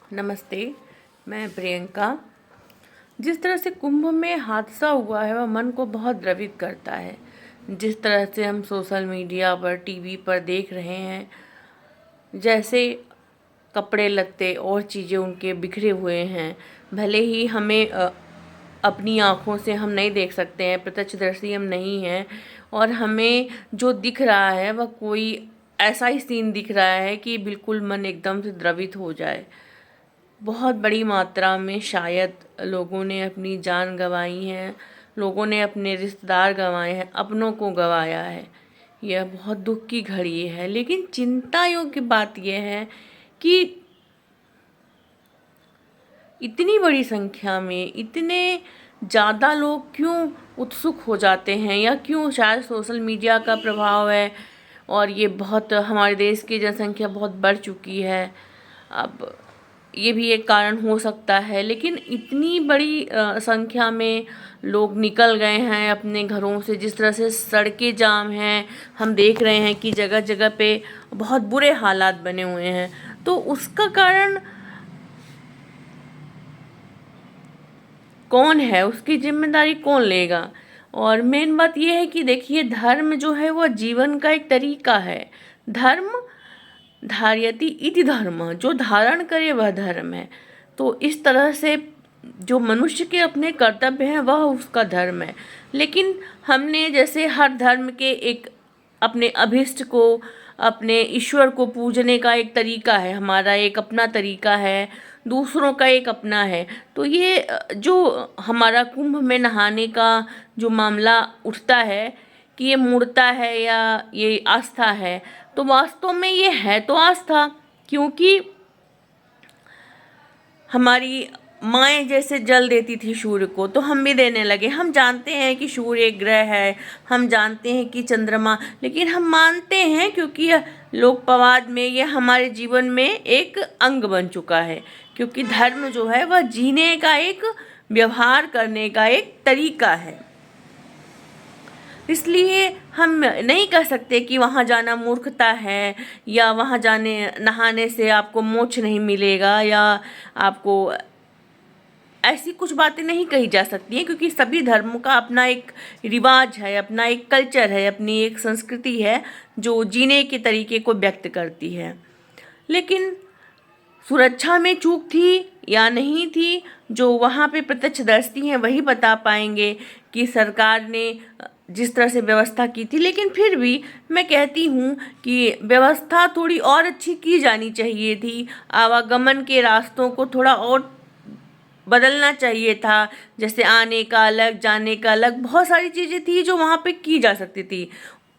नमस्ते। मैं प्रियंका। जिस तरह से कुंभ में हादसा हुआ है वह मन को बहुत द्रवित करता है। जिस तरह से हम सोशल मीडिया पर टीवी पर देख रहे हैं, जैसे कपड़े लत्ते और चीज़ें उनके बिखरे हुए हैं। भले ही हमें अपनी आँखों से हम नहीं देख सकते हैं, प्रत्यक्षदर्शी हम नहीं हैं, और हमें जो दिख रहा है वह कोई ऐसा ही सीन दिख रहा है कि बिल्कुल मन एकदम से द्रवित हो जाए। बहुत बड़ी मात्रा में शायद लोगों ने अपनी जान गंवाई है, लोगों ने अपने रिश्तेदार गंवाए हैं, अपनों को गंवाया है। यह बहुत दुख की घड़ी है, लेकिन चिंता योग्य बात यह है कि इतनी बड़ी संख्या में इतने ज़्यादा लोग क्यों उत्सुक हो जाते हैं, या क्यों, शायद सोशल मीडिया का प्रभाव है। और ये बहुत, हमारे देश की जनसंख्या बहुत बढ़ चुकी है, अब ये भी एक कारण हो सकता है। लेकिन इतनी बड़ी संख्या में लोग निकल गए हैं अपने घरों से, जिस तरह से सड़कें जाम हैं, हम देख रहे हैं कि जगह जगह पे बहुत बुरे हालात बने हुए हैं। तो उसका कारण कौन है, उसकी जिम्मेदारी कौन लेगा? और मेन बात यह है कि देखिए, धर्म जो है वह जीवन का एक तरीका है। धर्म धार्यति इति धर्म, जो धारण करे वह धर्म है। तो इस तरह से जो मनुष्य के अपने कर्तव्य हैं वह उसका धर्म है। लेकिन हमने, जैसे हर धर्म के एक अपने अभिष्ट को, अपने ईश्वर को पूजने का एक तरीका है, हमारा एक अपना तरीका है, दूसरों का एक अपना है। तो ये जो हमारा कुंभ में नहाने का जो मामला उठता है कि ये मूर्ता है या ये आस्था है, तो वास्तव में ये है तो आस्था। क्योंकि हमारी माएँ जैसे जल देती थी सूर्य को, तो हम भी देने लगे। हम जानते हैं कि सूर्य एक ग्रह है, हम जानते हैं कि चंद्रमा, लेकिन हम मानते हैं क्योंकि यह लोकपवाद में, यह हमारे जीवन में एक अंग बन चुका है। क्योंकि धर्म जो है वह जीने का एक, व्यवहार करने का एक तरीका है। इसलिए हम नहीं कह सकते कि वहाँ जाना मूर्खता है, या वहाँ जाने नहाने से आपको मोक्ष नहीं मिलेगा, या आपको, ऐसी कुछ बातें नहीं कही जा सकती हैं। क्योंकि सभी धर्मों का अपना एक रिवाज है, अपना एक कल्चर है, अपनी एक संस्कृति है जो जीने के तरीके को व्यक्त करती है। लेकिन सुरक्षा में चूक थी या नहीं थी, जो वहाँ पे प्रत्यक्षदर्शी हैं वही बता पाएंगे कि सरकार ने जिस तरह से व्यवस्था की थी। लेकिन फिर भी मैं कहती हूँ कि व्यवस्था थोड़ी और अच्छी की जानी चाहिए थी। आवागमन के रास्तों को थोड़ा और बदलना चाहिए था, जैसे आने का अलग, जाने का अलग, बहुत सारी चीज़ें थी जो वहाँ पे की जा सकती थी।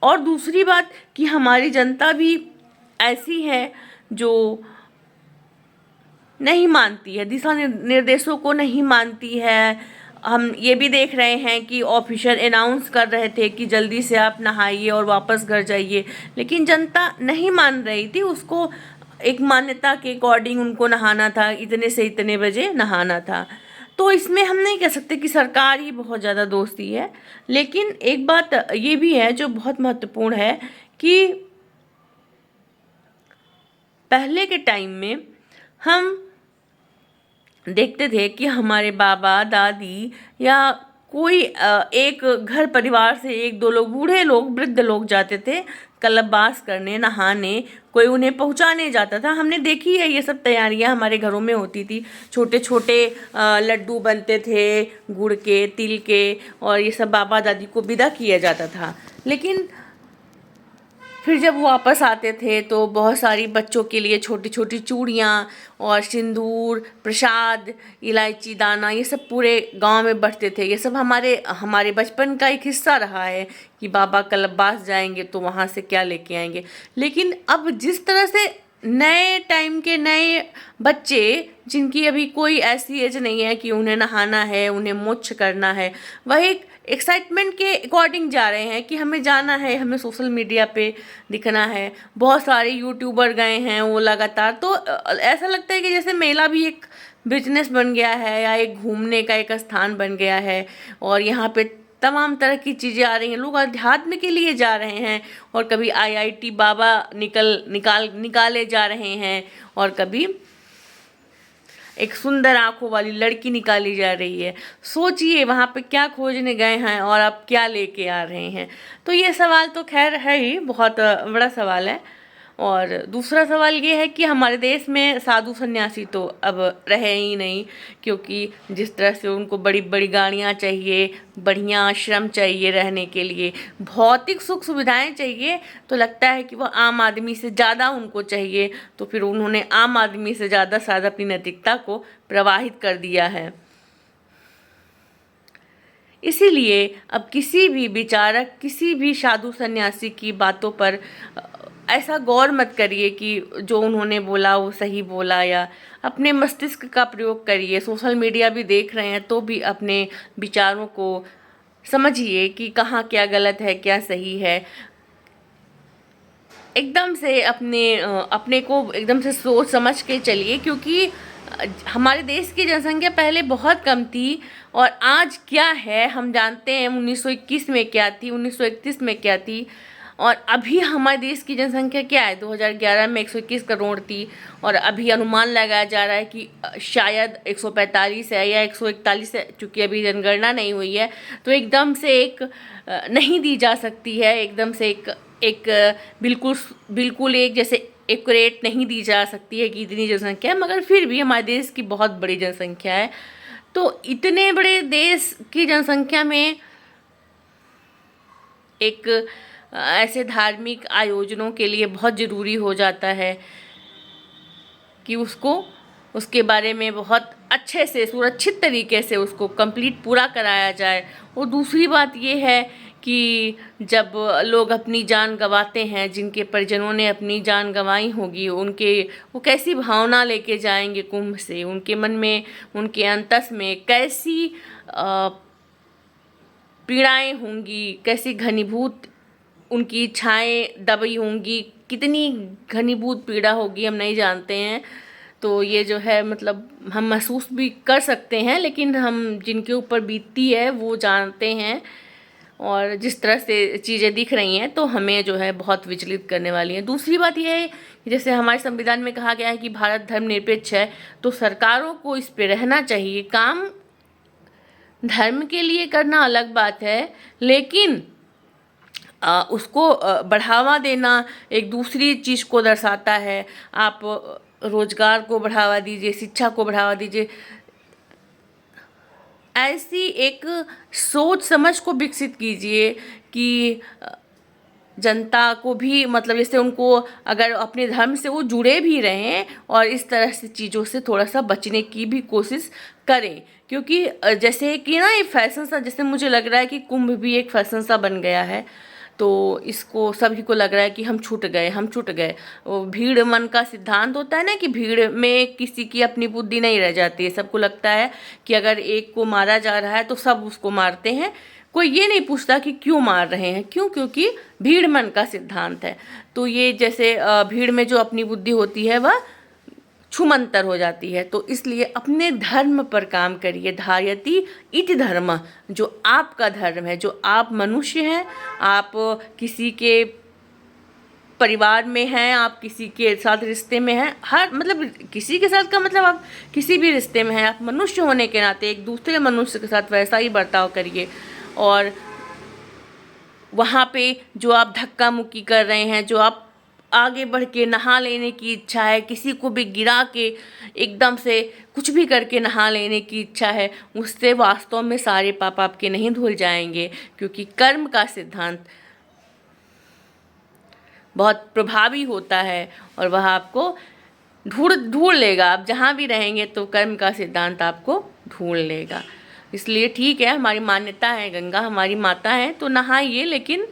और दूसरी बात कि हमारी जनता भी ऐसी है जो नहीं मानती है, दिशा निर्देशों को नहीं मानती है। हम ये भी देख रहे हैं कि ऑफिसर अनाउंस कर रहे थे कि जल्दी से आप नहाइए और वापस घर जाइए, लेकिन जनता नहीं मान रही थी। उसको एक मान्यता के अकॉर्डिंग उनको नहाना था, इतने से इतने बजे नहाना था। तो इसमें हम नहीं कह सकते कि सरकार ही बहुत ज़्यादा दोषी है। लेकिन एक बात ये भी है जो बहुत महत्वपूर्ण है कि पहले के टाइम में हम देखते थे कि हमारे बाबा दादी या कोई एक घर परिवार से एक दो लोग, बूढ़े लोग, वृद्ध लोग जाते थे कलशवास करने, नहाने, कोई उन्हें पहुंचाने जाता था। हमने देखी है ये सब तैयारियां हमारे घरों में होती थी। छोटे छोटे लड्डू बनते थे गुड़ के, तिल के, और ये सब बाबा दादी को विदा किया जाता था। लेकिन फिर जब वापस आते थे तो बहुत सारी बच्चों के लिए छोटी छोटी चूड़ियाँ और सिंदूर, प्रसाद, इलायची दाना, ये सब पूरे गांव में बंटते थे। ये सब हमारे हमारे बचपन का एक हिस्सा रहा है कि बाबा कलशवास जाएंगे तो वहाँ से क्या लेके आएंगे। लेकिन अब जिस तरह से नए टाइम के नए बच्चे, जिनकी अभी कोई ऐसी एज नहीं है कि उन्हें नहाना है, उन्हें मोक्ष करना है, वह एक एक्साइटमेंट के अकॉर्डिंग जा रहे हैं कि हमें जाना है, हमें सोशल मीडिया पे दिखना है। बहुत सारे यूट्यूबर गए हैं वो लगातार, तो ऐसा लगता है कि जैसे मेला भी एक बिजनेस बन गया है, या एक घूमने का एक स्थान बन गया है। और यहाँ पे तमाम तरह की चीज़ें आ रही हैं, लोग अध्यात्म के लिए जा रहे हैं, और कभी आईआईटी बाबा निकाले जा रहे हैं, और कभी एक सुंदर आंखों वाली लड़की निकाली जा रही है। सोचिए वहाँ पे क्या खोजने गए हैं और आप क्या लेके आ रहे हैं। तो ये सवाल तो खैर है ही, बहुत बड़ा सवाल है। और दूसरा सवाल ये है कि हमारे देश में साधु सन्यासी तो अब रहे ही नहीं, क्योंकि जिस तरह से उनको बड़ी बड़ी गाड़ियाँ चाहिए, बढ़िया आश्रम चाहिए रहने के लिए, भौतिक सुख सुविधाएं चाहिए, तो लगता है कि वह आम आदमी से ज़्यादा उनको चाहिए। तो फिर उन्होंने आम आदमी से ज़्यादा शायद अपनी नैतिकता को प्रवाहित कर दिया है। इसीलिए अब किसी भी विचारक, किसी भी साधु सन्यासी की बातों पर ऐसा गौर मत करिए कि जो उन्होंने बोला वो सही बोला, या अपने मस्तिष्क का प्रयोग करिए। सोशल मीडिया भी देख रहे हैं तो भी अपने विचारों को समझिए कि कहाँ क्या गलत है, क्या सही है। एकदम से अपने को एकदम से सोच समझ के चलिए, क्योंकि हमारे देश की जनसंख्या पहले बहुत कम थी और आज क्या है हम जानते हैं। 1921 में क्या थी, 1931 में क्या थी, और अभी हमारे देश की जनसंख्या क्या है। 2011 में 121 करोड़ थी और अभी अनुमान लगाया जा रहा है कि शायद 145 है या 141 है, चूँकि अभी जनगणना नहीं हुई है। तो एकदम से एक नहीं दी जा सकती है, एकदम से एक बिल्कुल एक जैसे एक्यूरेट नहीं दी जा सकती है कि इतनी जनसंख्या है, मगर फिर भी हमारे देश की बहुत बड़ी जनसंख्या है। तो इतने बड़े देश की जनसंख्या में एक ऐसे धार्मिक आयोजनों के लिए बहुत ज़रूरी हो जाता है कि उसके बारे में बहुत अच्छे से सुरक्षित तरीके से उसको कंप्लीट पूरा कराया जाए। और दूसरी बात ये है कि जब लोग अपनी जान गंवाते हैं, जिनके परिजनों ने अपनी जान गंवाई होगी, वो कैसी भावना लेके जाएंगे कुंभ से, उनके मन में, उनके अंतस में कैसी पीड़ाएं होंगी, कैसी घनीभूत उनकी इच्छाएं दबी होंगी, कितनी घनीभूत पीड़ा होगी हम नहीं जानते हैं। तो ये जो है मतलब हम महसूस भी कर सकते हैं, लेकिन हम जिनके ऊपर बीतती है वो जानते हैं। और जिस तरह से चीज़ें दिख रही हैं तो हमें जो है बहुत विचलित करने वाली हैं। दूसरी बात यह है कि जैसे हमारे संविधान में कहा गया है कि भारत धर्मनिरपेक्ष है, तो सरकारों को इस पे रहना चाहिए। काम धर्म के लिए करना अलग बात है, लेकिन उसको बढ़ावा देना एक दूसरी चीज़ को दर्शाता है। आप रोजगार को बढ़ावा दीजिए, शिक्षा को बढ़ावा दीजिए, ऐसी एक सोच समझ को विकसित कीजिए कि जनता को भी मतलब जैसे उनको अगर अपने धर्म से वो जुड़े भी रहें और इस तरह से चीज़ों से थोड़ा सा बचने की भी कोशिश करें। क्योंकि जैसे कि ना ये फैशन सा, जैसे मुझे लग रहा है कि कुंभ भी एक फैशन सा बन गया है। तो इसको सभी को लग रहा है कि हम छूट गए। वो भीड़ मन का सिद्धांत होता है ना, कि भीड़ में किसी की अपनी बुद्धि नहीं रह जाती है। सबको लगता है कि अगर एक को मारा जा रहा है तो सब उसको मारते हैं। कोई ये नहीं पूछता कि क्यों मार रहे हैं, क्योंकि भीड़ मन का सिद्धांत है। तो ये जैसे भीड़ में जो अपनी बुद्धि होती है वह छूमंतर हो जाती है। तो इसलिए अपने धर्म पर काम करिए। धार्यति इति धर्म, जो आपका धर्म है, जो आप मनुष्य हैं, आप किसी के परिवार में हैं, आप किसी के साथ रिश्ते में हैं, हर मतलब किसी के साथ का मतलब आप किसी भी रिश्ते में हैं, आप मनुष्य होने के नाते एक दूसरे मनुष्य के साथ वैसा ही बर्ताव करिए। और वहाँ पे जो आप धक्का मुक्की कर रहे हैं, जो आप आगे बढ़ के नहा लेने की इच्छा है, किसी को भी गिरा के एकदम से कुछ भी करके नहा लेने की इच्छा है, उससे वास्तव में सारे पाप आपके नहीं धुल जाएंगे। क्योंकि कर्म का सिद्धांत बहुत प्रभावी होता है और वह आपको ढूंढ लेगा। आप जहाँ भी रहेंगे तो कर्म का सिद्धांत आपको ढूंढ लेगा। इसलिए ठीक है, हमारी मान्यता है, गंगा हमारी माता है तो नहाइए, लेकिन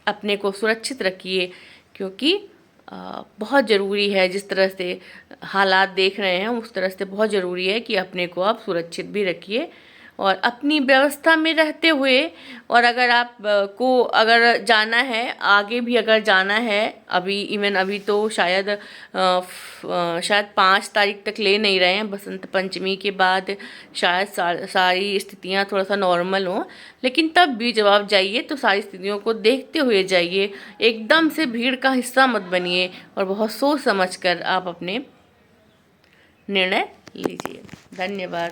अपने को सुरक्षित रखिए। क्योंकि बहुत ज़रूरी है, जिस तरह से हालात देख रहे हैं उस तरह से बहुत ज़रूरी है कि अपने को आप सुरक्षित भी रखिए और अपनी व्यवस्था में रहते हुए। और अगर आप को अगर जाना है आगे भी, अगर जाना है अभी तो शायद 5 तारीख तक ले नहीं रहे हैं, बसंत पंचमी के बाद शायद सारी स्थितियां थोड़ा सा नॉर्मल हों। लेकिन तब भी जब आप जाइए तो सारी स्थितियों को देखते हुए जाइए, एकदम से भीड़ का हिस्सा मत बनिए और बहुत सोच समझ कर आप अपने निर्णय लीजिए। धन्यवाद।